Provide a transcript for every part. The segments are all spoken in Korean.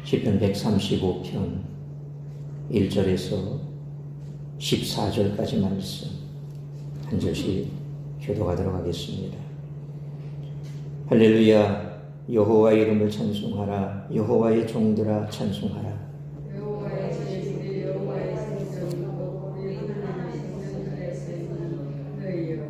시편 135편 1절에서 14절까지 말씀 한 절씩 교독하도록 하겠습니다. 할렐루야. 여호와의 이름을 찬송하라. 여호와의 종들아 찬송하라. 여호와의 제물이 여호와의 생명이고 우리 하나님의 생명들에서 있는 너희여.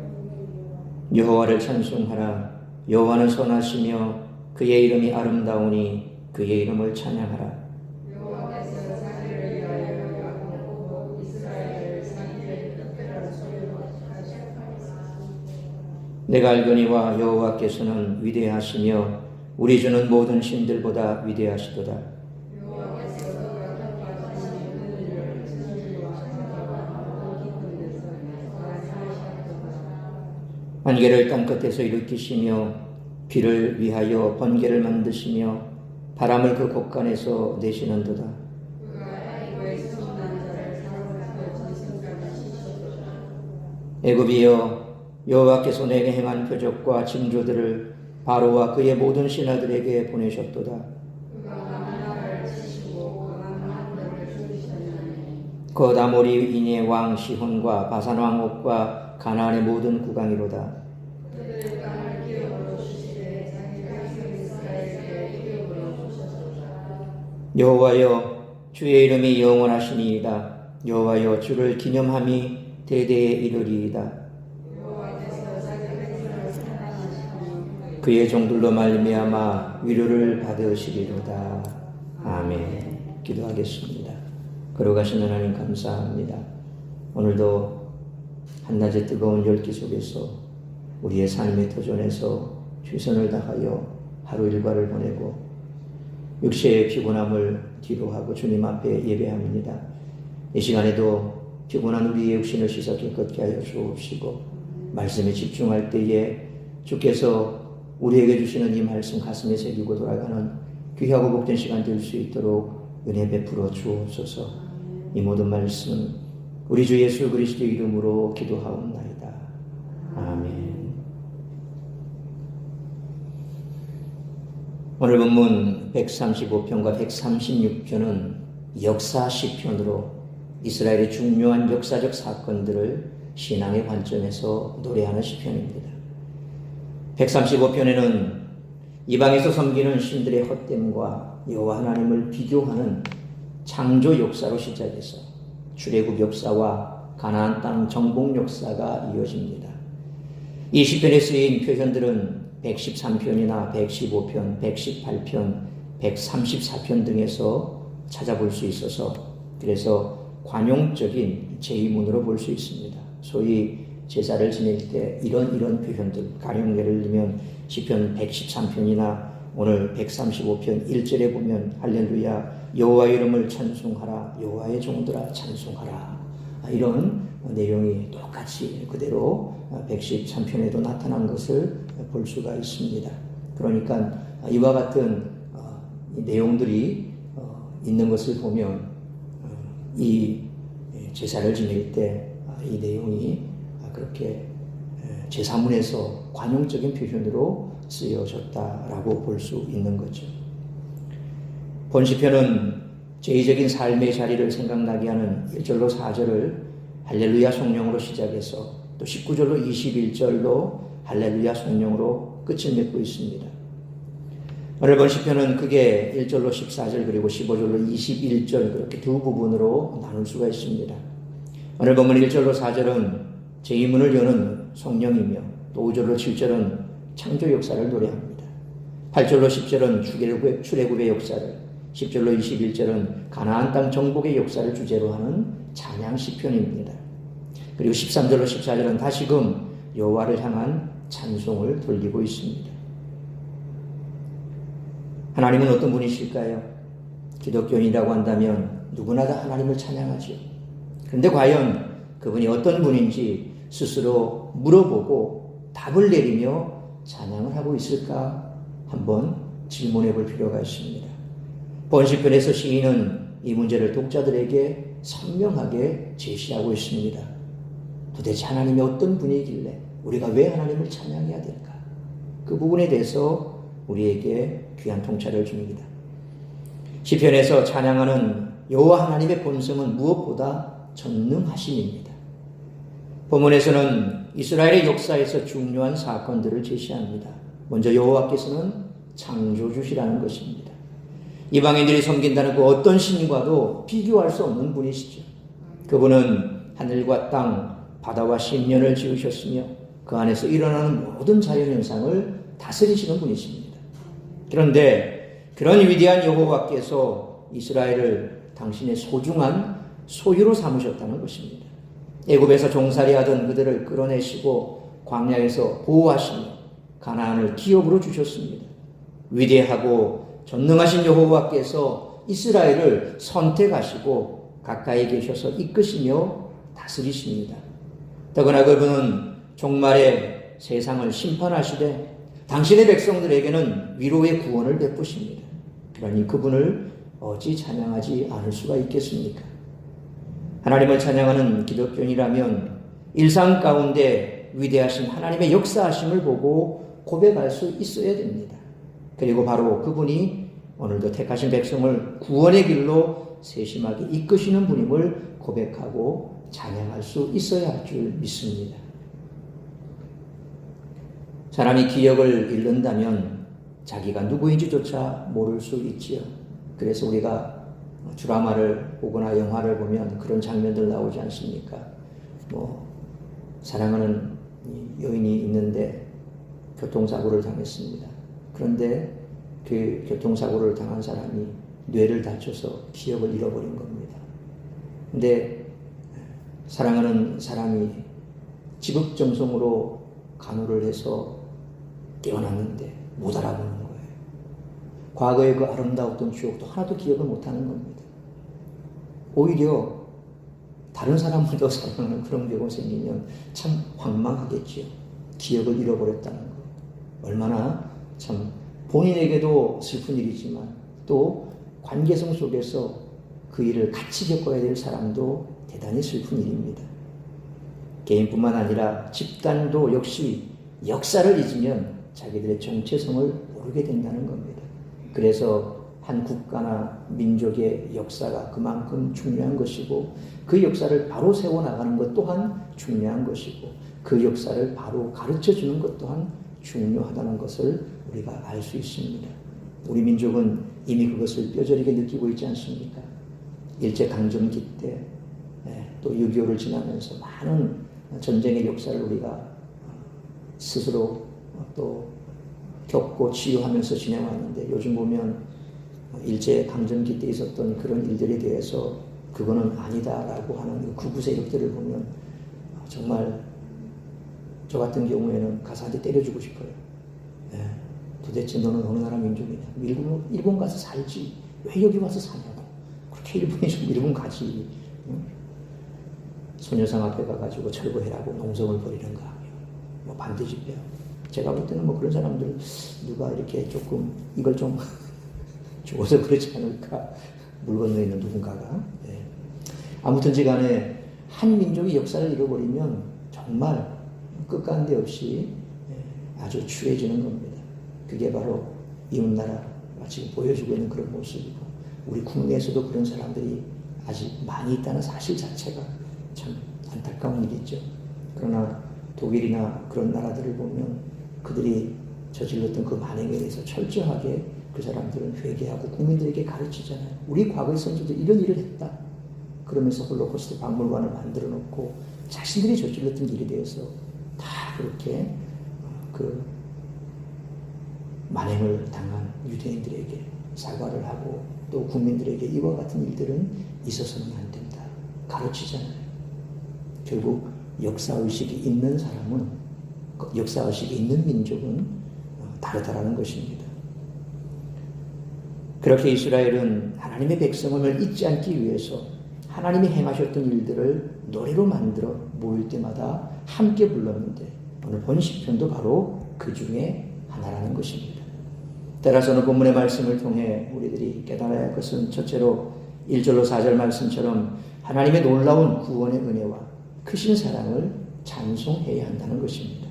여호와를 찬송하라. 여호와는 선하시며 그의 이름이 아름다우니 그의 이름을 찬양하라. 여호와께서 자기를 위하여 야곱과 이스라엘을 자기의 특별한 소유로 하셨다. 내가 알거니와 여호와께서는 위대하시며 우리 주는 모든 신들보다 위대하시도다. 여호와께서 그가 택하신 그들을 천지와 바다와 모든 깊은 데서 나타내셨도다. 안개를 땅끝에서 일으키시며 비를 위하여 번개를 만드시며 바람을 그 곳간에서 내시는도다. 그가 애굽의 성난 자를 사로잡고 짐승까지 씻었도다. 애굽이여 여호와께서 내게 행한 표적과 징조들을 바로와 그의 모든 신하들에게 보내셨도다. 그가 많은 나라를 치시고 강한 하늘을 죽이셨나니 곧 아모리 인의 왕 시혼과 바산 왕 옥과 가나안의 모든 국왕이로다. 그들의 땅을 기업으로 주시되 자기 백성 이스라엘에게 기업으로 주셨도다. 여호와여 주의 이름이 영원하시니이다. 여호와여 주를 기념함이 대대에 이르리이다. 여호와께서 자기 백성을 사랑하시며 그의 종들로 말미암아 위로를 받으시리로다. 아멘. 기도하겠습니다. 걸어가신 하나님 감사합니다. 오늘도 한낮의 뜨거운 열기 속에서 우리의 삶의 도전에서 최선을 다하여 하루 일과를 보내고 육체의 피곤함을 뒤로하고 주님 앞에 예배합니다. 이 시간에도 피곤한 우리의 육신을 씻어 깨끗게 하여 주옵시고 말씀에 집중할 때에 주께서 우리에게 주시는 이 말씀 가슴에 새기고 돌아가는 귀하고 복된 시간 될 수 있도록 은혜 베풀어 주옵소서. 이 모든 말씀 우리 주 예수 그리스도의 이름으로 기도하옵나이다. 아멘. 오늘 본문 135편과 136편은 역사 시편으로 이스라엘의 중요한 역사적 사건들을 신앙의 관점에서 노래하는 시편입니다. 135편에는 이방에서 섬기는 신들의 헛됨과 여호와 하나님을 비교하는 창조 역사로 시작해서 출애굽 역사와 가나안 땅 정복 역사가 이어집니다. 이 시편에 쓰인 표현들은 113편이나 115편, 118편, 134편 등에서 찾아볼 수 있어서 그래서 관용적인 제의문으로 볼 수 있습니다. 소위 제사를 지낼 때 이런 표현들, 가령 예를 들면 시편 113편이나 오늘 135편 1절에 보면 할렐루야 여호와의 이름을 찬송하라 여호와의 종들아 찬송하라 이런 내용이 똑같이 그대로 113편에도 나타난 것을 볼 수가 있습니다. 그러니까 이와 같은 내용들이 있는 것을 보면 이 제사를 지낼 때 이 내용이 그렇게 제사문에서 관용적인 표현으로 쓰여졌다라고 볼 수 있는 거죠. 본 시편은 제의적인 삶의 자리를 생각나게 하는 1절로 4절을 할렐루야 성령으로 시작해서 또 19절로 21절로 할렐루야 성령으로 끝을 맺고 있습니다. 오늘 본 시편은 크게 1절로 14절 그리고 15절로 21절 그렇게 두 부분으로 나눌 수가 있습니다. 오늘 본문 1절로 4절은 제의문을 여는 성령이며 또 5절로 7절은 창조 역사를 노래합니다. 8절로 10절은 출애굽의 역사를 10절로 21절은 가나안 땅 정복의 역사를 주제로 하는 찬양 시편입니다. 그리고 13절로 14절은 다시금 여호와를 향한 찬송을 돌리고 있습니다. 하나님은 어떤 분이실까요? 기독교인이라고 한다면 누구나 다 하나님을 찬양하죠. 그런데 과연 그분이 어떤 분인지 스스로 물어보고 답을 내리며 찬양을 하고 있을까 한번 질문해 볼 필요가 있습니다. 본시편에서 시인은 이 문제를 독자들에게 선명하게 제시하고 있습니다. 도대체 하나님이 어떤 분이길래 우리가 왜 하나님을 찬양해야 될까? 그 부분에 대해서 우리에게 귀한 통찰을 줍니다. 시편에서 찬양하는 여호와 하나님의 본성은 무엇보다 전능하심입니다. 본문에서는 이스라엘의 역사에서 중요한 사건들을 제시합니다. 먼저 여호와께서는 창조주시라는 것입니다. 이방인들이 섬긴다는 그 어떤 신과도 비교할 수 없는 분이시죠. 그분은 하늘과 땅, 바다와 심년을 지으셨으며 그 안에서 일어나는 모든 자연현상을 다스리시는 분이십니다. 그런데 그런 위대한 여호와께서 이스라엘을 당신의 소중한 소유로 삼으셨다는 것입니다. 애굽에서 종살이하던 그들을 끌어내시고 광야에서 보호하시며 가나안을 기업으로 주셨습니다. 위대하고 전능하신 여호와께서 이스라엘을 선택하시고 가까이 계셔서 이끄시며 다스리십니다. 더구나 그분은 종말에 세상을 심판하시되 당신의 백성들에게는 위로의 구원을 베푸십니다. 그러니 그분을 어찌 찬양하지 않을 수가 있겠습니까? 하나님을 찬양하는 기독교인이라면 일상 가운데 위대하신 하나님의 역사하심을 보고 고백할 수 있어야 됩니다. 그리고 바로 그분이 오늘도 택하신 백성을 구원의 길로 세심하게 이끄시는 분임을 고백하고 찬양할 수 있어야 할 줄 믿습니다. 사람이 기억을 잃는다면 자기가 누구인지조차 모를 수 있지요. 그래서 우리가 드라마를 보거나 영화를 보면 그런 장면들 나오지 않습니까? 사랑하는 여인이 있는데 교통사고를 당했습니다. 그런데 그 교통사고를 당한 사람이 뇌를 다쳐서 기억을 잃어버린 겁니다. 근데 사랑하는 사람이 지극정성으로 간호를 해서 깨어났는데 못 알아보는 거예요. 과거의 그 아름다웠던 추억도 하나도 기억을 못하는 겁니다. 오히려 다른 사람을 더 사랑하는 그런 경우가 생기면 참 황망하겠지요. 기억을 잃어버렸다는 것. 얼마나 참 본인에게도 슬픈 일이지만 또 관계성 속에서 그 일을 같이 겪어야 될 사람도 대단히 슬픈 일입니다. 개인뿐만 아니라 집단도 역시 역사를 잊으면 자기들의 정체성을 모르게 된다는 겁니다. 그래서 한 국가나 민족의 역사가 그만큼 중요한 것이고 그 역사를 바로 세워나가는 것 또한 중요한 것이고 그 역사를 바로 가르쳐주는 것 또한 중요하다는 것을 우리가 알 수 있습니다. 우리 민족은 이미 그것을 뼈저리게 느끼고 있지 않습니까? 일제강점기 때 또 6.25를 지나면서 많은 전쟁의 역사를 우리가 스스로 또 겪고 치유하면서 지내왔는데 요즘 보면 일제강점기 때 있었던 그런 일들에 대해서 그거는 아니다라고 하는 극우 세력들을 보면 정말 저 같은 경우에는 가서 한테 때려주고 싶어요. 도대체 너는 어느 나라 민족이냐? 일본 가서 살지. 왜 여기 와서 사냐고. 그렇게 일본이 좀 일본 가지. 소녀상 앞에 가가지고 철거해라고 농성을 벌이는가 하면 반드시 해요. 제가 볼 때는 그런 사람들 누가 이렇게 조금 이걸 좀 죽어서 그렇지 않을까. 물 건너에 있는 누군가가. 아무튼지 간에 한 민족이 역사를 잃어버리면 정말 끝간데 없이 아주 추해지는 겁니다. 그게 바로 이웃나라가 지금 보여주고 있는 그런 모습이고 우리 국내에서도 그런 사람들이 아직 많이 있다는 사실 자체가 참 안타까운 일이죠. 그러나 독일이나 그런 나라들을 보면 그들이 저질렀던 그 만행에 대해서 철저하게 그 사람들은 회개하고 국민들에게 가르치잖아요. 우리 과거의 선조들 이런 일을 했다. 그러면서 홀로코스트 박물관을 만들어 놓고 자신들이 저질렀던 일에 대해서 다 그렇게 그 만행을 당한 유대인들에게 사과를 하고 또 국민들에게 이와 같은 일들은 있어서는 안 된다. 가르치잖아요. 결국 역사의식이 있는 사람은 역사의식이 있는 민족은 다르다라는 것입니다. 그렇게 이스라엘은 하나님의 백성을 잊지 않기 위해서 하나님이 행하셨던 일들을 노래로 만들어 모일 때마다 함께 불렀는데 오늘 본 시편도 바로 그 중에 하나라는 것입니다. 따라서는 본문의 말씀을 통해 우리들이 깨달아야 할 것은 첫째로 1절로 4절 말씀처럼 하나님의 놀라운 구원의 은혜와 크신 사랑을 찬송해야 한다는 것입니다.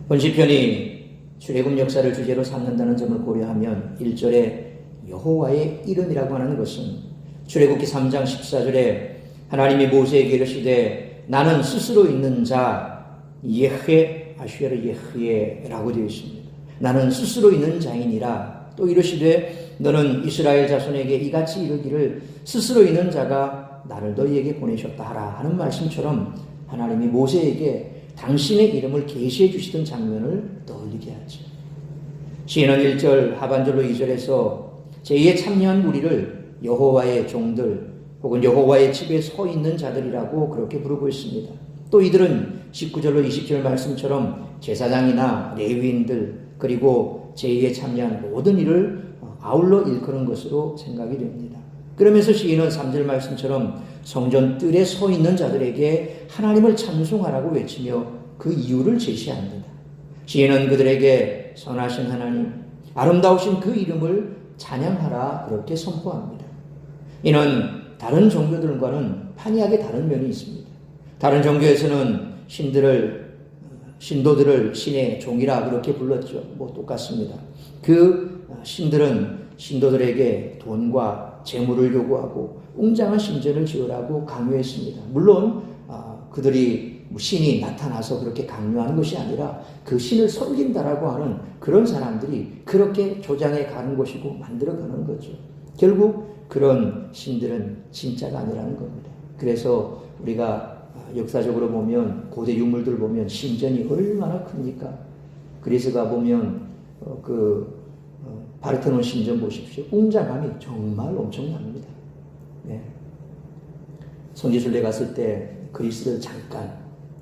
본 시편이 출애굽 역사를 주제로 삼는다는 점을 고려하면 1절에 여호와의 이름이라고 하는 것은 출애굽기 3장 14절에 하나님이 모세에게 이르시되 나는 스스로 있는 자 예흐 아슈에르 예흐에라고 되어 있습니다. 나는 스스로 있는 자이니라. 또 이르시되 너는 이스라엘 자손에게 이같이 이르기를 스스로 있는 자가 나를 너희에게 보내셨다 하라 하는 말씀처럼 하나님이 모세에게 당신의 이름을 계시해 주시던 장면을 떠올리게 하죠. 시인은 1절 하반절로 2절에서 제2의 참여한 무리를 여호와의 종들 혹은 여호와의 집에 서 있는 자들이라고 그렇게 부르고 있습니다. 또 이들은 19절로 20절 말씀처럼 제사장이나 레위인들 그리고 제2의 참여한 모든 일을 아울러 일컫는 것으로 생각이 됩니다. 그러면서 시인은 3절 말씀처럼 성전 뜰에 서 있는 자들에게 하나님을 찬송하라고 외치며 그 이유를 제시합니다. 시인은 그들에게 선하신 하나님, 아름다우신 그 이름을 찬양하라 그렇게 선포합니다. 이는 다른 종교들과는 판이하게 다른 면이 있습니다. 다른 종교에서는 신도들을 신의 종이라 그렇게 불렀죠. 똑같습니다. 그 신들은 신도들에게 돈과 재물을 요구하고 웅장한 신전을 지으라고 강요했습니다. 물론 그들이 신이 나타나서 그렇게 강요하는 것이 아니라 그 신을 섬긴다라고 하는 그런 사람들이 그렇게 조장해 가는 것이고 만들어가는 거죠. 결국 그런 신들은 진짜가 아니라는 겁니다. 그래서 우리가 역사적으로 보면 고대 유물들 보면 신전이 얼마나 큽니까? 그리스가 보면 파르테논 신전 보십시오. 웅장함이 정말 엄청납니다. 네. 성지순례 갔을 때 그리스를 잠깐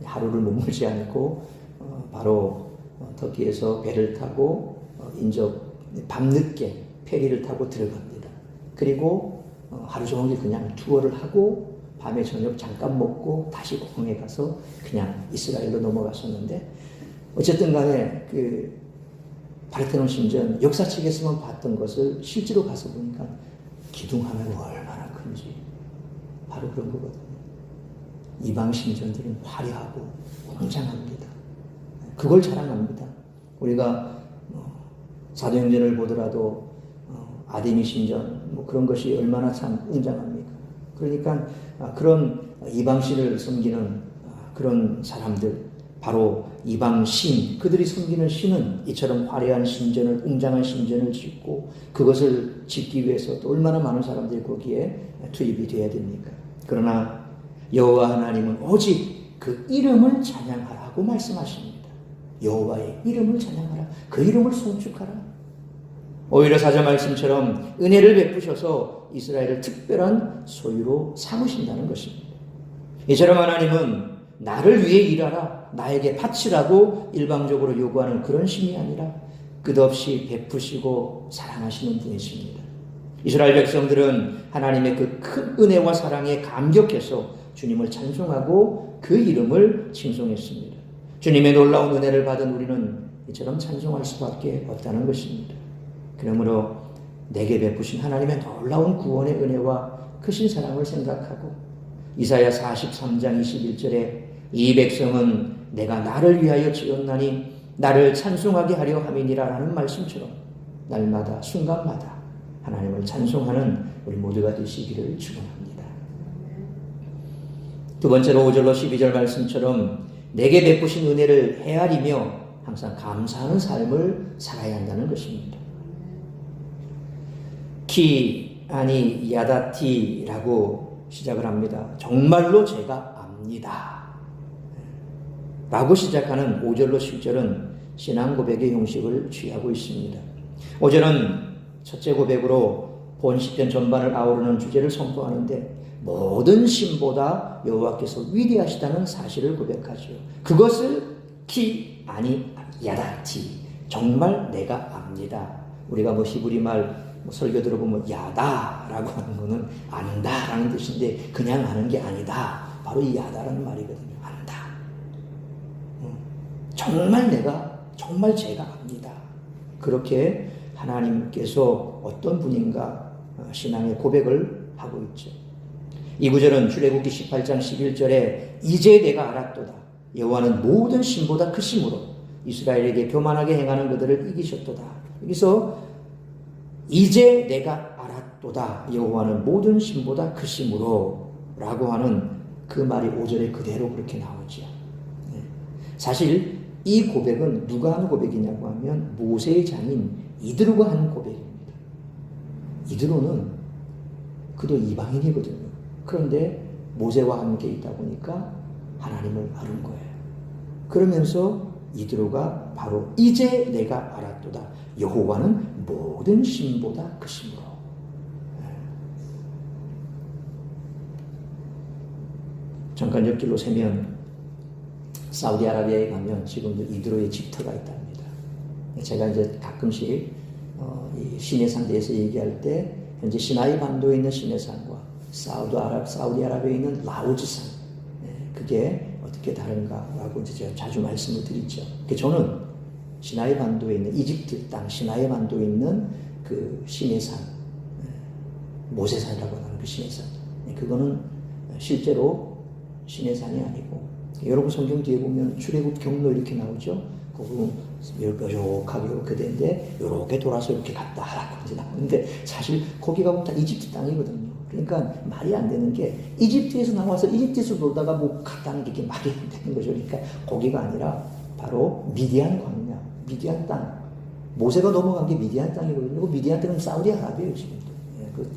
하루를 머물지 않고 바로 터키에서 배를 타고 밤늦게 페리를 타고 들어갑니다. 그리고 하루 종일 그냥 투어를 하고 밤에 저녁 잠깐 먹고 다시 공항에 가서 그냥 이스라엘로 넘어갔었는데 어쨌든 간에 그 파르테논 신전 역사책에서만 봤던 것을 실제로 가서 보니까 기둥 하나가 얼마나 큰지 바로 그런 거거든요. 이방 신전들은 화려하고 웅장합니다. 그걸 자랑합니다. 우리가 사도행전을 보더라도 아데미 신전 그런 것이 얼마나 참 웅장합니까? 그러니까 그런 이방신을 섬기는 그런 사람들 바로 이방신 그들이 섬기는 신은 이처럼 화려한 신전을 웅장한 신전을 짓고 그것을 짓기 위해서 또 얼마나 많은 사람들이 거기에 투입이 되어야 됩니까? 그러나 여호와 하나님은 오직 그 이름을 찬양하라고 말씀하십니다. 여호와의 이름을 찬양하라. 그 이름을 송축하라. 오히려 사절 말씀처럼 은혜를 베푸셔서 이스라엘을 특별한 소유로 삼으신다는 것입니다. 이처럼 하나님은 나를 위해 일하라, 나에게 바치라고 일방적으로 요구하는 그런 신이 아니라 끝없이 베푸시고 사랑하시는 분이십니다. 이스라엘 백성들은 하나님의 그 큰 은혜와 사랑에 감격해서 주님을 찬송하고 그 이름을 칭송했습니다. 주님의 놀라운 은혜를 받은 우리는 이처럼 찬송할 수밖에 없다는 것입니다. 그러므로 내게 베푸신 하나님의 놀라운 구원의 은혜와 크신 사랑을 생각하고 이사야 43장 21절에 이 백성은 내가 나를 위하여 지었나니 나를 찬송하게 하려 함이니라 라는 말씀처럼 날마다 순간마다 하나님을 찬송하는 우리 모두가 되시기를 축원합니다. 두 번째로 5절로 12절 말씀처럼 내게 베푸신 은혜를 헤아리며 항상 감사하는 삶을 살아야 한다는 것입니다. 키 아니 야다티라고 시작을 합니다. 정말로 제가 압니다. 라고 시작하는 5절로 10절은 신앙 고백의 형식을 취하고 있습니다. 5절은 첫째 고백으로 본 시편 전반을 아우르는 주제를 선포하는데 모든 신보다 여호와께서 위대하시다는 사실을 고백하죠. 그것을 키 아니 야다티 정말 내가 압니다. 우리가 히브리 말 설교 들어보면 야다라고 하는 거는 안다라는 뜻인데 그냥 아는 게 아니다. 바로 이 야다라는 말이거든요. 안다. 정말 제가 압니다. 그렇게 하나님께서 어떤 분인가 신앙의 고백을 하고 있죠. 이 구절은 출애굽기 18장 11절에 이제 내가 알았도다. 여호와는 모든 신보다 크심으로 이스라엘에게 교만하게 행하는 그들을 이기셨도다. 여기서 이제 내가 알았도다. 여호와는 모든 신보다 크심으로 라고 하는 그 말이 5절에 그대로 그렇게 나오죠. 사실 이 고백은 누가 한 고백이냐고 하면 모세의 장인 이드로가 한 고백입니다. 이드로는 그도 이방인이거든요. 그런데 모세와 함께 있다 보니까 하나님을 아는 거예요. 그러면서 이드로가 바로 이제 내가 알았도다. 여호와는 모든 신보다 크심으로. 잠깐 옆길로 세면 사우디아라비아에 가면 지금도 이드로의 집터가 있답니다. 제가 이제 가끔씩 이 시내산 대해서 얘기할 때 현재 시나이 반도에 있는 시내산과 사우디아라비아에 있는 라오즈산, 그게 어떻게 다른가라고 이제 제가 자주 말씀을 드리죠. 저는 시나이 반도에 있는 이집트 땅 시나이 반도에 있는 그 시내산, 모세산이라고 하는 그 시내산, 그거는 실제로 시내산이 아니고, 여러분 성경 뒤에 보면 출애굽 경로 이렇게 나오죠. 거기 뾰족하게 이렇게 되는데 이렇게 돌아서 이렇게 갔다 하라고 이제 나오는데, 사실 거기가 보면 다 이집트 땅이거든요. 그러니까 말이 안 되는 게 이집트에서 나와서 이집트에서 놀다가 뭐 갔다는 게 이게 말이 안 되는 거죠. 그러니까 거기가 아니라 바로 미디안 광야, 미디안 땅. 모세가 넘어간 게 미디안 땅이거든요. 그 미디안 땅은 사우디아라비아예요 지금도.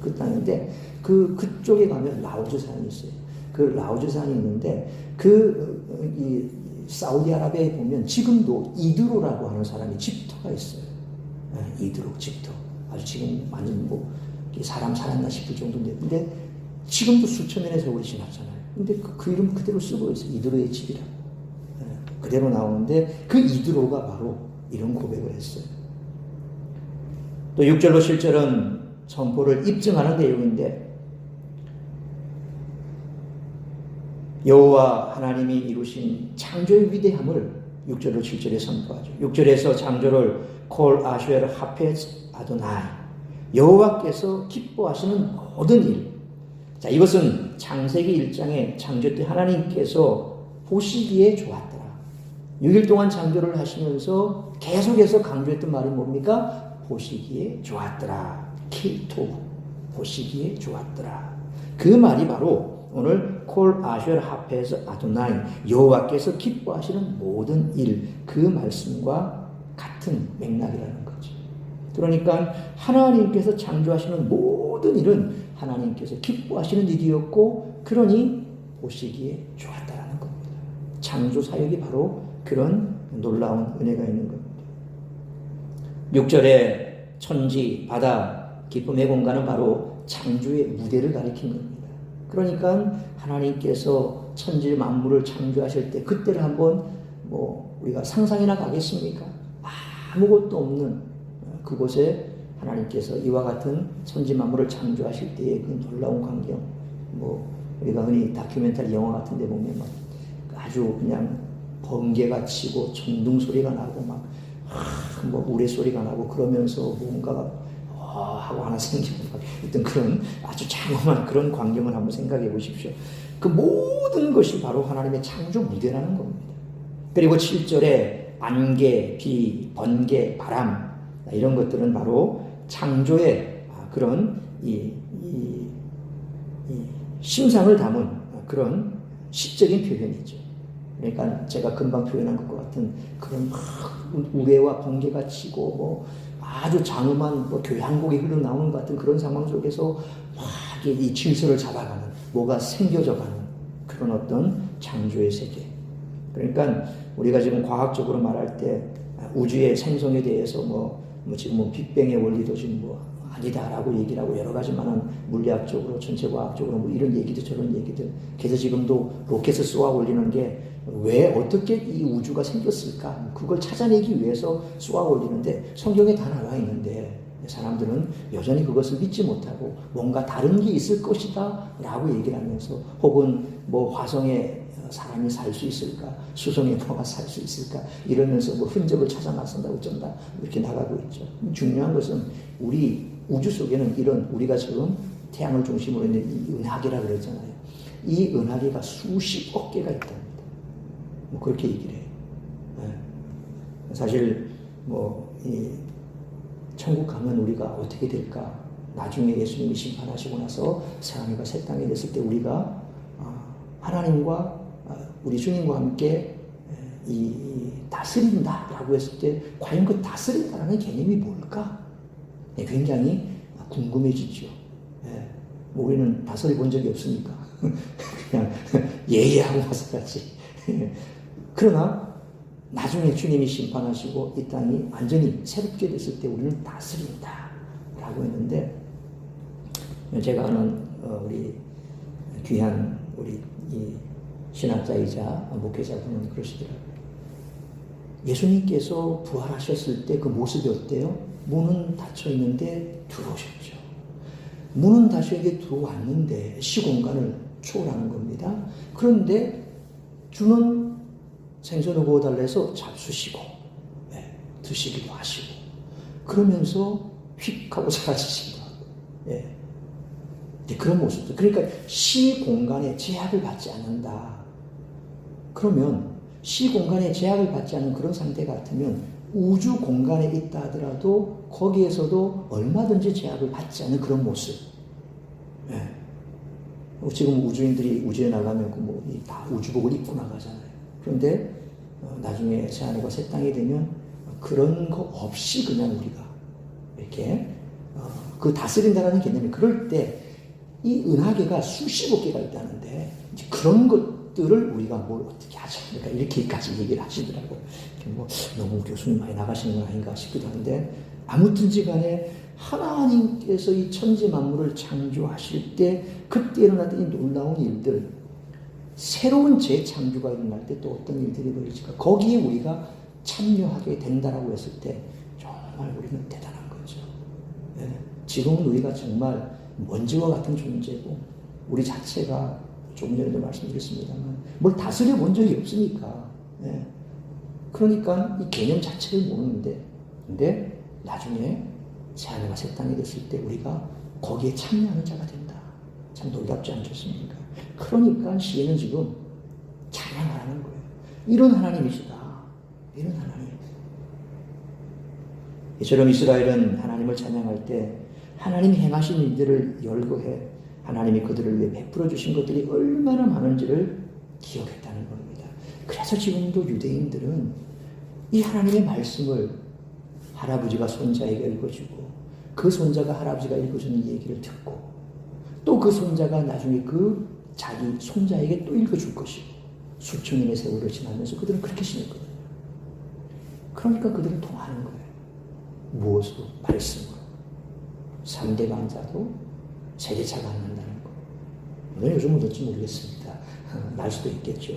그 땅인데 그쪽에 가면 라오즈산이 있어요. 그 라오즈산이 있는데 이 사우디아라비아에 보면 지금도 이드로라고 하는 사람이 집터가 있어요. 이드로 집터. 아주 지금 완전 뭐 사람 살았나 싶을 정도인데, 근데 지금도 수천 년의 세월이 지났잖아요. 근데 그 이름 그대로 쓰고 있어요. 이드로의 집이라고. 그대로 나오는데 그 이드로가 바로 이런 고백을 했어요. 또 6절로 7절은 선포를 입증하는 내용인데, 여호와 하나님이 이루신 창조의 위대함을 6절로 7절에 선포하죠. 6절에서 창조를 콜 아슈엘 하페스 아도나이, 여호와께서 기뻐하시는 모든 일. 자, 이것은 창세기 1장에 창조 때 하나님께서 보시기에 좋았더라. 6일 동안 창조를 하시면서 계속해서 강조했던 말이 뭡니까? 보시기에 좋았더라. 킬토, 보시기에 좋았더라. 그 말이 바로 오늘 콜 아슈엘 하페스 아도나이, 여호와께서 기뻐하시는 모든 일, 그 말씀과 같은 맥락이라는 거죠. 그러니까 하나님께서 창조하시는 모든 일은 하나님께서 기뻐하시는 일이었고, 그러니 보시기에 좋았다라는 겁니다. 창조 사역이 바로 그런 놀라운 은혜가 있는 겁니다. 6절에 천지, 바다, 기쁨의 공간은 바로 창조의 무대를 가리킨 겁니다. 그러니까 하나님께서 천지 만물을 창조하실 때 그때를 한번 우리가 상상이나 가겠습니까? 아무것도 없는 그곳에 하나님께서 이와 같은 천지 만물을 창조하실 때의 그 놀라운 광경, 우리가 흔히 다큐멘터리 영화 같은 데 보면 막 아주 그냥 번개가 치고 천둥 소리가 나고 우레 소리가 나고 그러면서 뭔가가 하고 하나 생기는 어떤 그런 아주 장엄한 그런 광경을 한번 생각해 보십시오. 그 모든 것이 바로 하나님의 창조 무대라는 겁니다. 그리고 7절에 안개, 비, 번개, 바람, 이런 것들은 바로 창조의 그런 이 심상을 담은 그런 시적인 표현이죠. 그러니까 제가 금방 표현한 것과 같은 그런 우레와 번개가 치고 아주 장엄한 교향곡이 흘러나오는 것 같은 그런 상황 속에서 막 이 질서를 잡아가는, 뭐가 생겨져가는 그런 어떤 창조의 세계. 그러니까 우리가 지금 과학적으로 말할 때 우주의 생성에 대해서 지금 빅뱅의 원리도 지금 아니다라고 얘기를 하고 여러 가지 많은 물리학적으로 전체 과학적으로 이런 얘기들 저런 얘기들. 그래서 지금도 로켓을 쏘아 올리는 게 왜 어떻게 이 우주가 생겼을까, 그걸 찾아내기 위해서 쏘아 올리는데 성경에 다 나와 있는데 사람들은 여전히 그것을 믿지 못하고 뭔가 다른 게 있을 것이다 라고 얘기를 하면서, 혹은 화성에 사람이 살 수 있을까, 수성에 뭐가 살 수 있을까 이러면서 흔적을 찾아 나선다 어쩐다 이렇게 나가고 있죠. 중요한 것은 우리 우주 속에는 이런, 우리가 지금 태양을 중심으로 있는 이 은하계라 그랬잖아요. 이 은하계가 수십억 개가 있답니다. 그렇게 얘기를 해요. 사실 천국 가면 우리가 어떻게 될까? 나중에 예수님이 심판하시고 나서 새하늘과 새 땅이 됐을 때 우리가 하나님과 우리 주님과 함께 이 다스린다라고 했을 때 과연 그 다스린다라는 개념이 뭘까? 굉장히 궁금해지죠. 뭐 우리는 다스려 본 적이 없으니까 그냥 예예하고 살았지. 그러나 나중에 주님이 심판하시고 이 땅이 완전히 새롭게 됐을 때 우리는 다스린다라고 했는데, 제가 아는 우리 귀한 우리 이 신학자이자 목회자분은 그러시더라고요. 예수님께서 부활하셨을 때 그 모습이 어때요? 문은 닫혀 있는데 들어오셨죠. 문은 닫혀 있게 들어왔는데 시공간을 초월하는 겁니다. 그런데 주는 생선을 구워달라 해서 잡수시고 드시기도 하시고 그러면서 휙 하고 사라지시기도 하고 그런 모습들. 그러니까 시공간에 제약을 받지 않는다. 그러면 시공간에 제약을 받지 않는 그런 상태 같으면 우주 공간에 있다 하더라도 거기에서도 얼마든지 제약을 받지 않는 그런 모습. 지금 우주인들이 우주에 나가면 다 우주복을 입고 나가잖아요. 그런데 나중에 새하늘과 새 땅이 되면 그런 거 없이 그냥 우리가 이렇게 그 다스린다라는 개념이, 그럴 때 이 은하계가 수십억 개가 있다는데 그런 것들을 우리가 뭘 어떻게 하자, 그러니까 이렇게까지 얘기를 하시더라고요. 뭐 너무 교수님 많이 나가시는 건 아닌가 싶기도 한데, 아무튼지 간에 하나님께서 이 천지 만물을 창조하실 때 그때 일어났던 이 놀라운 일들, 새로운 재창조가 일어날 때 또 어떤 일들이 벌어질까, 거기에 우리가 참여하게 된다라고 했을 때 정말 우리는 대단한 거죠. 지금은 우리가 정말 먼지와 같은 존재고 우리 자체가 조금 전에도 말씀드렸습니다만 뭘 다스려 본 적이 없으니까 그러니까 이 개념 자체를 모르는데, 근데 나중에 새하늘과 새 땅이 됐을 때 우리가 거기에 참여하는 자가 된다. 참 놀랍지 않겠습니까? 그러니까 시에는 지금 찬양하라는 거예요. 이런 하나님이시다. 이런 하나님. 이처럼 이스라엘은 하나님을 찬양할 때 하나님이 행하신 일들을 열거해 하나님이 그들을 위해 베풀어 주신 것들이 얼마나 많은지를 기억했다는 겁니다. 그래서 지금도 유대인들은 이 하나님의 말씀을 할아버지가 손자에게 읽어주고 그 손자가 할아버지가 읽어주는 얘기를 듣고 또 그 손자가 나중에 그 자기 손자에게 또 읽어줄 것이고 수천 년의 세월을 지나면서 그들은 그렇게 지냈거든요. 그러니까 그들은 통하는 거예요. 무엇으로? 말씀으로. 3대 강자도 세대차가 안 난다는 거. 물론 요즘은 어떨지 모르겠습니다. 날 수도 있겠죠.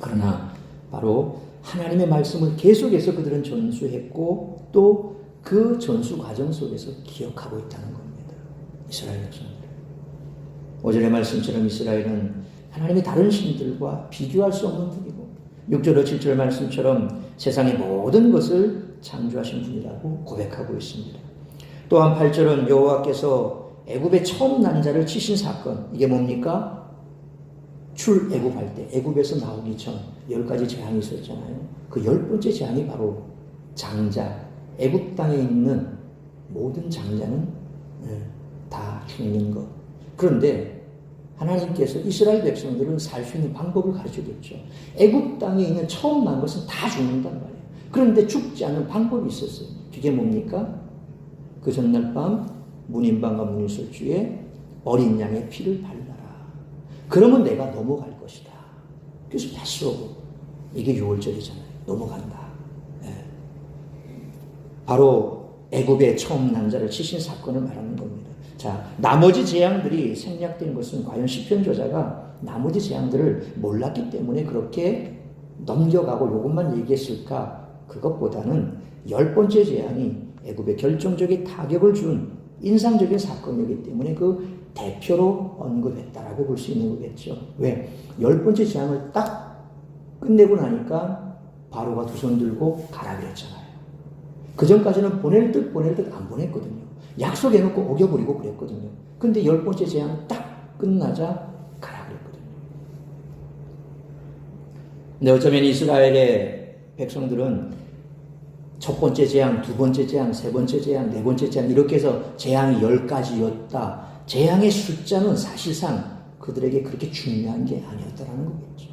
그러나 바로 하나님의 말씀을 계속해서 그들은 전수했고 또 그 전수 과정 속에서 기억하고 있다는 겁니다. 이스라엘 백성들. 5절의 말씀처럼 이스라엘은 하나님의 다른 신들과 비교할 수 없는 분이고 6절과 7절 말씀처럼 세상의 모든 것을 창조하신 분이라고 고백하고 있습니다. 또한 8절은 여호와께서 애굽의 처음 난 자를 치신 사건, 이게 뭡니까? 출애굽할 때 애굽에서 나오기 전 10가지 재앙이 있었잖아요. 그 10번째 재앙이 바로 장자, 애굽 땅에 있는 모든 장자는 다 죽는 것. 그런데 하나님께서 이스라엘 백성들은 살 수 있는 방법을 가르쳐줬죠. 애굽 땅에 있는 처음 난 것은 다 죽는단 말이에요. 그런데 죽지 않는 방법이 있었어요. 그게 뭡니까? 그 전날 밤 문인방과 문인설주에 어린 양의 피를 발라라. 그러면 내가 넘어갈 것이다. 그래서 패스오브. 이게 6월절이잖아요. 넘어간다. 바로 애굽의 처음 난자를 치신 사건을 말하는 겁니다. 자, 나머지 재앙들이 생략된 것은 과연 시편 저자가 나머지 재앙들을 몰랐기 때문에 그렇게 넘겨가고 이것만 얘기했을까? 그것보다는 10번째 재앙이 애굽에 결정적인 타격을 준 인상적인 사건이기 때문에 그 대표로 언급했다라고 볼 수 있는 거겠죠. 왜? 10번째 재앙을 딱 끝내고 나니까 바로가 두 손 들고 가라 그랬잖아요. 그 전까지는 보낼 듯 안 보냈거든요. 약속해놓고 어겨버리고 그랬거든요. 근데 10번째 재앙 딱 끝나자 가라 그랬거든요. 근데 어쩌면 이스라엘의 백성들은 첫 번째 재앙, 두 번째 재앙, 세 번째 재앙, 네 번째 재앙 이렇게 해서 재앙이 10가지였다. 재앙의 숫자는 사실상 그들에게 그렇게 중요한 게 아니었다라는 거겠죠.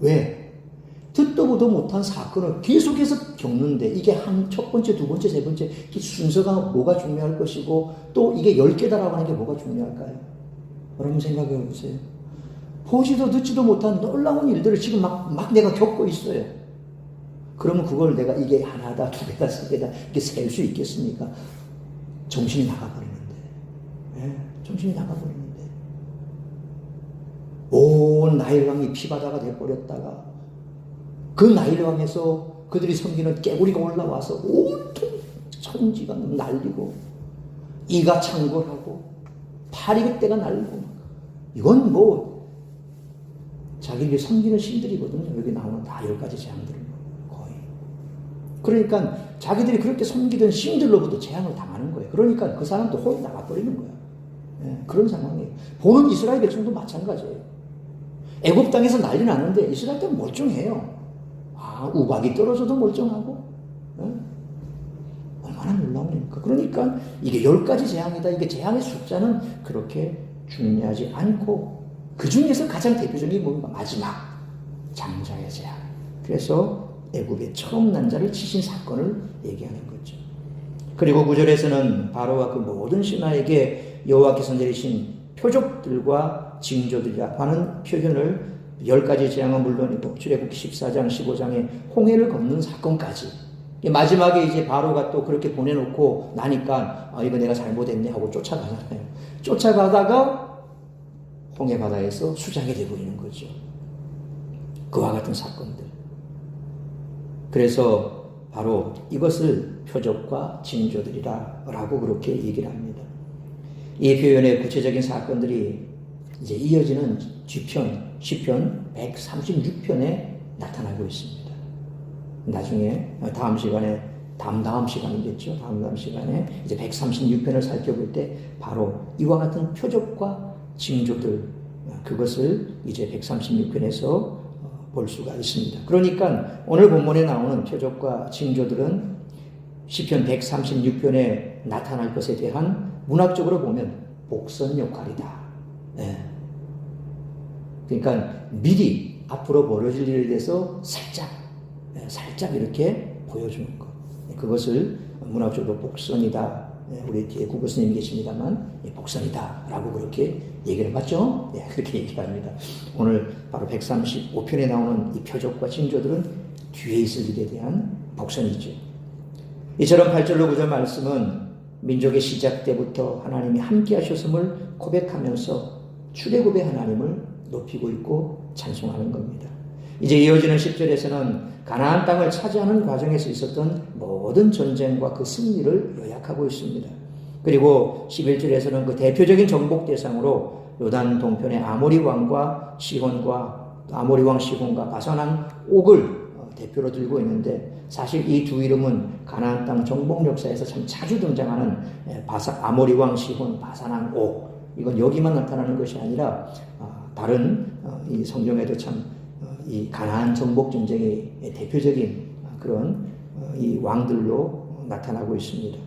왜? 듣도 보도 못한 사건을 계속해서 겪는데 이게 첫 번째, 두 번째, 세 번째 순서가 뭐가 중요할 것이고 또 이게 10개다라고 하는 게 뭐가 중요할까요? 여러분 생각해 보세요. 보지도 듣지도 못한 놀라운 일들을 지금 막 내가 겪고 있어요. 그러면 그걸 내가 이게 하나다, 두 개다, 세 개다 이렇게 셀 수 있겠습니까? 정신이 나가버리는데. 정신이 나가버리는데. 온 나일강이 피바다가 돼버렸다가 그 나일강에서 그들이 섬기는 깨구리가 올라와서 온통 천지가 날리고 이가 창궐하고 파리그때가 날리고 이건 뭐 자기들이 섬기는 신들이거든요. 여기 나오는 다 10가지 재앙들은 거의. 그러니까 자기들이 그렇게 섬기던 신들로부터 재앙을 당하는 거예요. 그러니까 그 사람도 혼이 나가버리는 거예요. 그런 상황이에요. 보는 이스라엘 백성도 마찬가지예요. 애굽 땅에서 난리 나는데 이스라엘 땅은 멀쩡해요. 우박이 떨어져도 멀쩡하고. 얼마나 놀라운 일입니까? 그러니까 이게 10가지 재앙이다. 이게 재앙의 숫자는 그렇게 중요하지 않고 그 중에서 가장 대표적인 게 뭔가 마지막 장자의 재앙. 그래서 애굽의 처음 난 자를 치신 사건을 얘기하는 거죠. 그리고 9절에서는 바로와 그 모든 신하에게 여호와께서 내리신 표적들과 징조들이라 하는 표현을 10가지 재앙은 물론이고 출애굽기 14장 15장에 홍해를 건넌 사건까지 마지막에 이제 바로가 또 그렇게 보내놓고 나니까 이거 내가 잘못했네 하고 쫓아가잖아요. 쫓아가다가 홍해 바다에서 수장이 되어버리는 거죠. 그와 같은 사건들. 그래서 바로 이것을 표적과 징조들이라 라고 그렇게 얘기를 합니다. 이 표현의 구체적인 사건들이 이제 이어지는 시편 136편에 나타나고 있습니다. 나중에 다음 시간에 다음 시간이겠죠. 다음 시간에 이제 136편을 살펴볼 때 바로 이와 같은 표적과 징조들 그것을 이제 136편에서 볼 수가 있습니다. 그러니까 오늘 본문에 나오는 표적과 징조들은 시편 136편에 나타날 것에 대한 문학적으로 보면 복선 역할이다. 그러니까 미리 앞으로 벌어질 일에 대해서 살짝 이렇게 보여주는 것. 그것을 문학적으로 복선이다. 우리 뒤에 국어 스님 계십니다만 복선이다 라고 그렇게 얘기를 맞죠? 그렇게 얘기합니다. 오늘 바로 135편에 나오는 이 표적과 징조들은 뒤에 있을 일에 대한 복선이죠. 이처럼 8절로 9절 말씀은 민족의 시작 때부터 하나님이 함께 하셨음을 고백하면서 출애굽의 하나님을 높이고 있고 찬송하는 겁니다. 이제 이어지는 10절에서는 가나안 땅을 차지하는 과정에서 있었던 모든 전쟁과 그 승리를 요약하고 있습니다. 그리고 11절에서는 그 대표적인 정복 대상으로 요단 동편의 아모리 왕 시혼과 바산왕 옥을 대표로 들고 있는데 사실 이 두 이름은 가나안 땅 정복 역사에서 참 자주 등장하는 아모리 왕 시혼, 바산왕 옥 이건 여기만 나타나는 것이 아니라 다른 이 성경에도 참 이 가나안 정복 전쟁의 대표적인 그런 이 왕들로 나타나고 있습니다.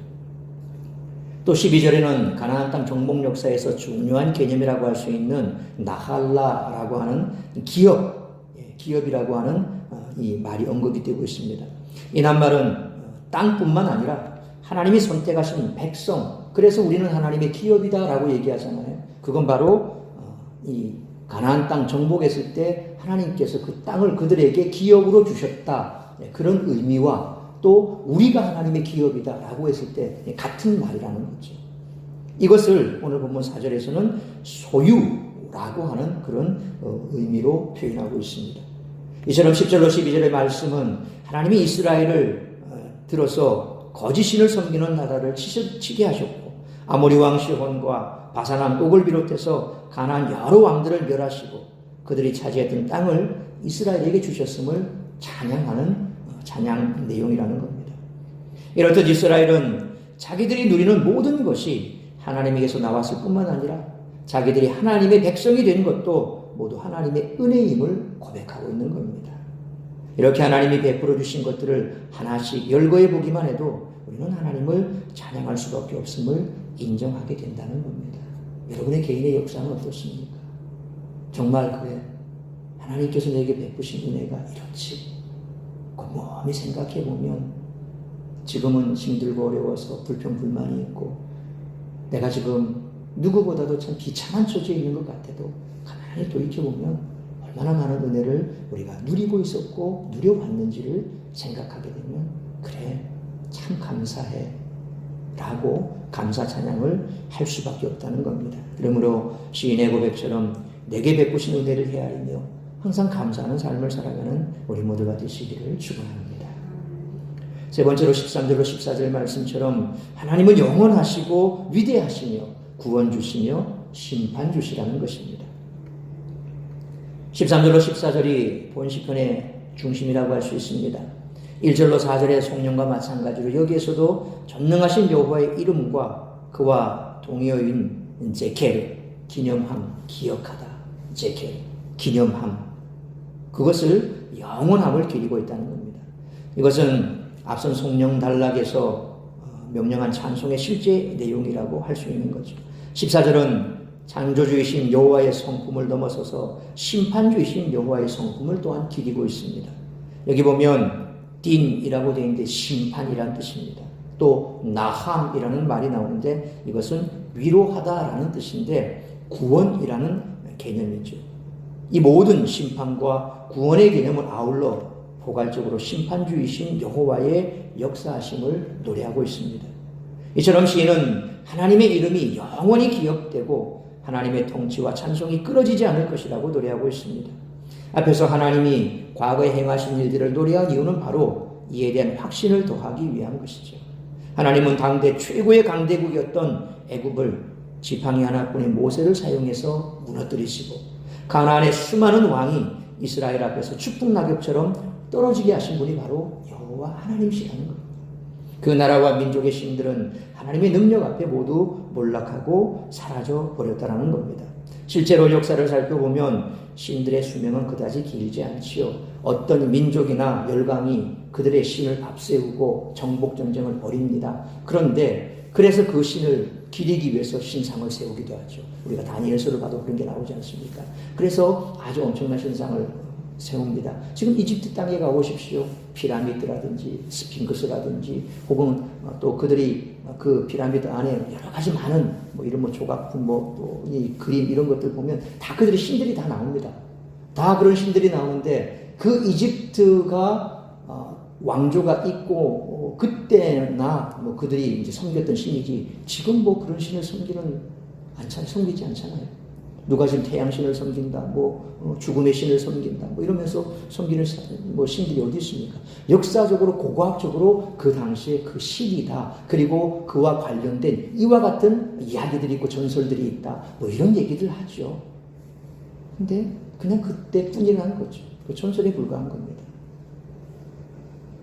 또 12절에는 가나안 땅 정복 역사에서 중요한 개념이라고 할 수 있는 나할라라고 하는 기업이라고 하는 이 말이 언급이 되고 있습니다. 이 낱말은 땅뿐만 아니라 하나님이 선택하신 백성, 그래서 우리는 하나님의 기업이다라고 얘기하잖아요. 그건 바로 이 가나안 땅 정복했을 때 하나님께서 그 땅을 그들에게 기업으로 주셨다. 그런 의미와 또 우리가 하나님의 기업이다라고 했을 때 같은 말이라는 거죠. 이것을 오늘 본문 4절에서는 소유라고 하는 그런 의미로 표현하고 있습니다. 이처럼 10절로 12절의 말씀은 하나님이 이스라엘을 들어서 거짓신을 섬기는 나라를 치게 하셨고 아모리 왕 시혼과 바산왕 옥을 비롯해서 가나안 여러 왕들을 멸하시고 그들이 차지했던 땅을 이스라엘에게 주셨음을 찬양하는 찬양 내용이라는 겁니다. 이렇듯 이스라엘은 자기들이 누리는 모든 것이 하나님에게서 나왔을 뿐만 아니라 자기들이 하나님의 백성이 된 것도 모두 하나님의 은혜임을 고백하고 있는 겁니다. 이렇게 하나님이 베풀어 주신 것들을 하나씩 열거해 보기만 해도 우리는 하나님을 찬양할 수밖에 없음을 인정하게 된다는 겁니다. 여러분의 개인의 역사는 어떻습니까? 정말 그래, 하나님께서 내게 베푸신 은혜가 이렇지. 곰곰이 생각해 보면 지금은 힘들고 어려워서 불평불만이 있고 내가 지금 누구보다도 참 비참한 처지에 있는 것 같아도 가만히 돌이켜보면 얼마나 많은 은혜를 우리가 누리고 있었고 누려왔는지를 생각하게 되면 그래, 참 감사해 라고 감사 찬양을 할 수밖에 없다는 겁니다. 그러므로 시인의 고백처럼 내게 베푸신 은혜를 헤아리며 항상 감사하는 삶을 살아가는 우리 모두가 되시기를 축원합니다. 세 번째로 13절로 14절 말씀처럼 하나님은 영원하시고 위대하시며 구원 주시며 심판 주시라는 것입니다. 13절로 14절이 본 시편의 중심이라고 할 수 있습니다. 1절로 4절의 성령과 마찬가지로 여기에서도 전능하신 여호와의 이름과 그와 동의어인 제켈, 기념함, 기억하다, 제켈, 기념함, 그것을 영원함을 기리고 있다는 겁니다. 이것은 앞선 성령 단락에서 명령한 찬송의 실제 내용이라고 할 수 있는 거죠. 14절은 창조주이신 여호와의 성품을 넘어서서 심판주이신 여호와의 성품을 또한 기리고 있습니다. 여기 보면 딘이라고 되어 있는데 심판이라는 뜻입니다. 또 나함이라는 말이 나오는데 이것은 위로하다라는 뜻인데 구원이라는 개념이죠. 이 모든 심판과 구원의 개념을 아울러 포괄적으로 심판주이신 여호와의 역사하심을 노래하고 있습니다. 이처럼 시인은 하나님의 이름이 영원히 기억되고 하나님의 통치와 찬송이 끊어지지 않을 것이라고 노래하고 있습니다. 앞에서 하나님이 과거에 행하신 일들을 노래한 이유는 바로 이에 대한 확신을 더하기 위한 것이죠. 하나님은 당대 최고의 강대국이었던 애굽을 지팡이 하나뿐의 모세를 사용해서 무너뜨리시고 가나안의 수많은 왕이 이스라엘 앞에서 축복낙엽처럼 떨어지게 하신 분이 바로 여호와 하나님이시라는 겁니다. 그 나라와 민족의 신들은 하나님의 능력 앞에 모두 몰락하고 사라져 버렸다는 겁니다. 실제로 역사를 살펴보면 신들의 수명은 그다지 길지 않지요. 어떤 민족이나 열강이 그들의 신을 앞세우고 정복전쟁을 벌입니다. 그런데 그래서 그 신을 기리기 위해서 신상을 세우기도 하죠. 우리가 다니엘서를 봐도 그런 게 나오지 않습니까? 그래서 아주 엄청난 신상을 세웁니다. 지금 이집트 땅에 가보십시오. 피라미드라든지 스핑크스라든지 혹은 또 그들이 그 피라미드 안에 여러 가지 많은 이런 조각품 또 이 그림 이런 것들 보면 다 그들의 신들이 다 나옵니다. 다 그런 신들이 나오는데 그 이집트가 왕조가 있고 그때나 그들이 이제 섬겼던 신이지 지금 그런 신을 섬기지 않잖아요. 누가 지금 태양신을 섬긴다, 죽음의 신을 섬긴다, 이러면서 섬기는 신들이 어디 있습니까? 역사적으로, 고고학적으로 그 당시에 그 신이다. 그리고 그와 관련된 이와 같은 이야기들이 있고 전설들이 있다. 이런 얘기들 하죠. 근데 그냥 그때뿐이라는 거죠. 그 전설에 불과한 겁니다.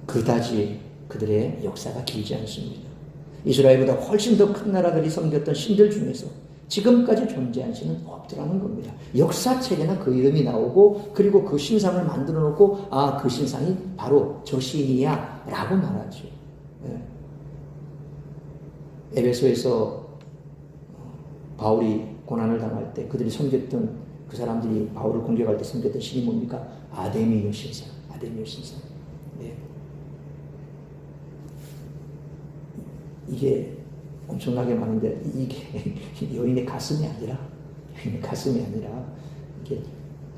그다지 그들의 역사가 길지 않습니다. 이스라엘보다 훨씬 더 큰 나라들이 섬겼던 신들 중에서 지금까지 존재한 신은 없더라는 겁니다. 역사책에나 그 이름이 나오고 그리고 그 신상을 만들어 놓고 그 신상이 바로 저 신이야 라고 말하죠. 에베소에서 바울이 고난을 당할 때 그들이 섬겼던 그 사람들이 바울을 공격할 때 섬겼던 신이 뭡니까? 아데미요 신상. 아데미요 신상. 이게 엄청나게 많은데 이게 여인의 가슴이 아니라 이게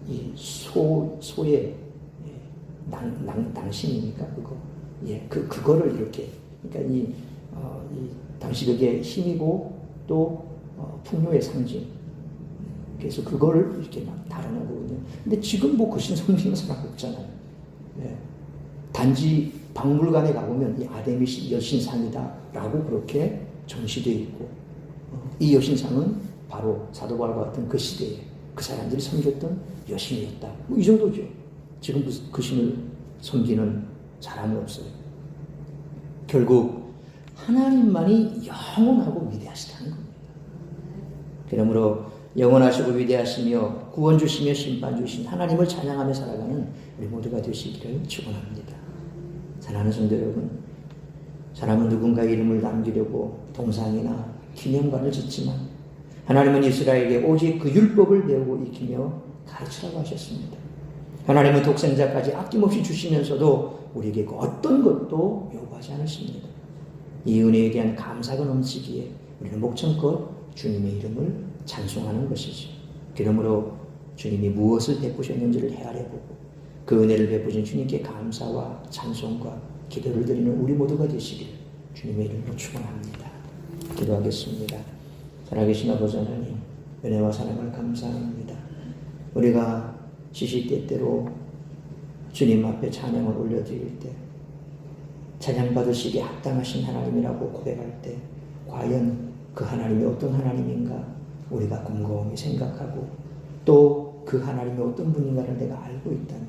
이 소의 낭심입니까? 그거를 이렇게 그러니까 이 당시 그게 힘이고 또 풍요의 상징. 그래서 그거를 이렇게 막 다뤄내거든요. 근데 지금 그 신성미는 사람 없잖아요. 단지 박물관에 가보면 이 아데미 여신상이다라고 그렇게 전시되어 있고 이 여신상은 바로 사도 바울과 같은 그 시대에 그 사람들이 섬겼던 여신이었다. 이 정도죠. 지금 그 신을 섬기는 사람은 없어요. 결국 하나님만이 영원하고 위대하시다는 겁니다. 그러므로 영원하시고 위대하시며 구원 주시며 심판 주신 하나님을 찬양하며 살아가는 우리 모두가 되시기를 축원합니다. 사랑하는 성도 여러분, 사람은 누군가의 이름을 남기려고 동상이나 기념관을 짓지만 하나님은 이스라엘에게 오직 그 율법을 배우고 익히며 가르치라고 하셨습니다. 하나님은 독생자까지 아낌없이 주시면서도 우리에게 그 어떤 것도 요구하지 않으십니다. 이 은혜에 대한 감사가 넘치기에 우리는 목청껏 주님의 이름을 찬송하는 것이죠. 그러므로 주님이 무엇을 베푸셨는지를 헤아려보고 그 은혜를 베푸신 주님께 감사와 찬송과 기도를 드리는 우리 모두가 되시기를 주님의 이름으로 축원합니다. 기도하겠습니다. 살아계신 아버지 하나님, 은혜와 사랑을 감사합니다. 우리가 시시때때로 주님 앞에 찬양을 올려드릴 때 찬양받으시기에 합당하신 하나님이라고 고백할 때 과연 그 하나님이 어떤 하나님인가 우리가 곰곰이 생각하고 또 그 하나님이 어떤 분인가를 내가 알고 있다면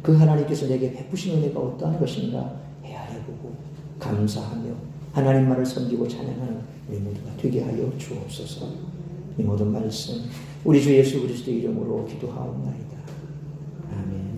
그 하나님께서 내게 베푸신 은혜가 어떠한 것인가 헤아려보고 감사하며 하나님만을 섬기고 찬양하는 우리 모두가 되게 하여 주옵소서. 이 모든 말씀 우리 주 예수 그리스도 이름으로 기도하옵나이다. 아멘.